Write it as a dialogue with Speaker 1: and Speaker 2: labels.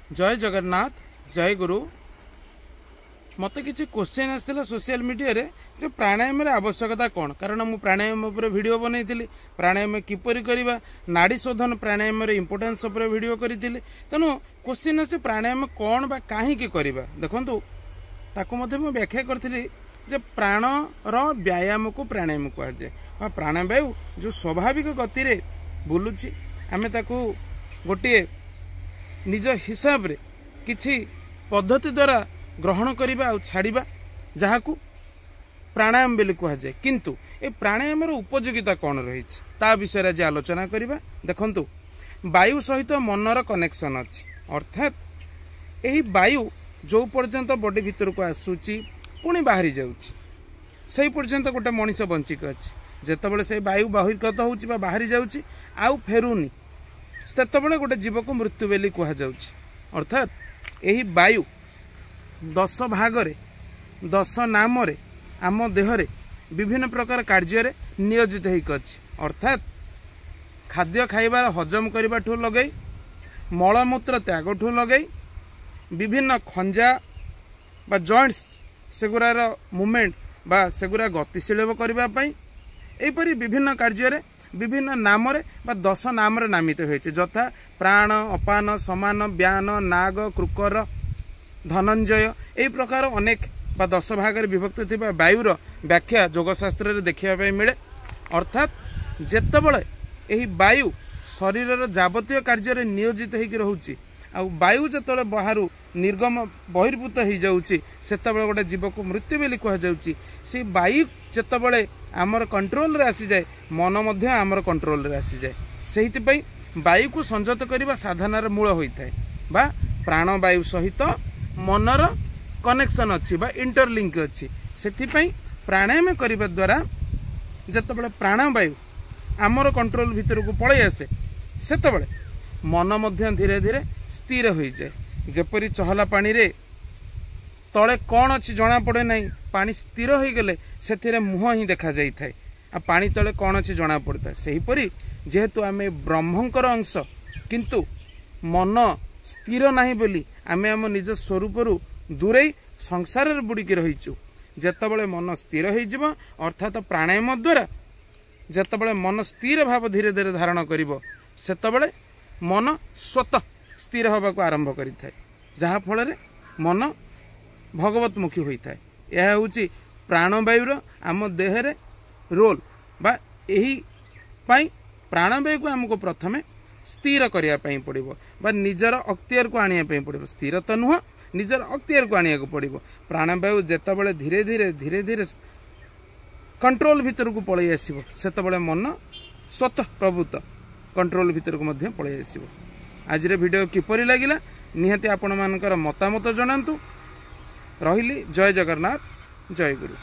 Speaker 1: जय जगन्नाथ जय गुरु मत किसी क्वेश्चन आसाला सोशल मीडिया रे जो प्राणायाम आवश्यकता कौन कारण मु प्राणायाम वीडियो बनई प्राणायाम किपर करवा नाड़ी शोधन प्राणायाम इंपोर्टेंस वीडियो करी तेणु क्वेश्चन आसे प्राणायाम कौन बा कहीं करवा देखु ताकू व्याख्या करी जे प्राणर व्यायाम को प्राणायाम कहुए प्राणवायु जो स्वाभाविक गति रे बुलुची आमे ताकू गोटे निज हिसाब रे किछि पद्धति द्वारा ग्रहण करिबा आ छाड़िबा जहाकू प्राणायाम बेले कहुए किंतु ए प्राणायाम उपयोगिता कौन रही ता विषय आज आलोचना करिबा देखंतु वायु सहित मनर कनेक्शन अछि अर्थात एही वायु जो पर्यंत बॉडी भीतर को आसुची पुणी बाहरी जाउची सही पर्यंत गोटे मनीष बंचिक अछि जेतेबेले से वायु बहिर्गत होउची बा बाहरी जाउची आउ फेरुनी सेतेबेले गोटे जीव को मृत्यु बेली कहा जाउची अर्थात एही वायु 10 भागरे 10 नाम रे आम देहरे विभिन्न प्रकार कार्य नियोजित होइक अछि अर्थात खाद्य खाइबार हजम करबा ठू लगई मलमूत्र त्याग ठू लगई विभिन्न खंजा बा जॉइंट्स सेगुरार मूवमेंट बा सेगुरा गतिशील करबा पई एपरि विभिन्न कार्य विभिन्न नाम रे बा 10 नाम रे नामित होइছে यथा प्राण अपान समान व्यान नाग क्रुकर धनंजय एई प्रकार अनेक बा 10 भाग रे विभक्त थिबा वायुर व्याख्या योगशास्त्र रे देखिबा पई मिले अर्थात जेतेबेले एही वायु शरीर रो जावतीय कार्य रे नियोजित होइक रहउची आ वायु जेतेबेले बाहरु निर्गम बहिर्भूत हो जाउची सेतेबेले गोटे जीव को मृत्यु बेली कह जाउची से वायु जेतेबेले आमर कंट्रोल रे आसी जाए मन मध्य आमर कंट्रोल रे आसी जाए सेहिति पई वायु को संयत करबा साधनार मूल होइथाय बा प्राण वायु सहित मनर कनेक्शन अछि बा इंटरलिंक अछि सेति पई प्राणायाम करबा द्वारा जेतेबेले प्राण वायु आमर कंट्रोल भीतर को पळै आसे सेतेबेले मन मध्य धीरे धीरे स्थिर हो जाए जेपरी चहला पानी रे तले कौन अच्छी जना पड़े नहीं पानी स्थिर हो गले से मुह ही देखा जाई थाए आ पानी तले कौन अच्छी जना पड़ता है सही परी जेहेतु आमे ब्रह्मंकर अंश किंतु मन स्थिर नहीं बोली आमे आम निज स्वरूप दूरे संसार बुड़िकी रहीचु जेतेबेले मन स्थिर हो अर्थात प्राणायाम द्वारा जेतेबेले मन स्थिर भाव धीरे धीरे धारण करिवो सेतेबेले मन स्वतः स्थिर होगा को आरंभ करि थाए जहा फल रे मन भगवतमुखी होता है यह हूँ प्राणवायुर आम देहरे रोल बा यही पाई प्राणवायु को आमको प्रथमे स्थिर करने पड़ो बा निजर अख्तियार को आने पड़ो स्थिर तो नुह निजर अख्तियार को आने पड़ो प्राणवायु जितेबाला धीरे धीरे धीरे धीरे कंट्रोल भीतर को पलि आसो से मन स्वतः प्रभुत्व कंट्रोल भीतर को पलि आसो आज वीडियो किपरि लगिला निहाती आपण मानकर मतामत जनातु रहिली जय जगन्नाथ जय गुरु।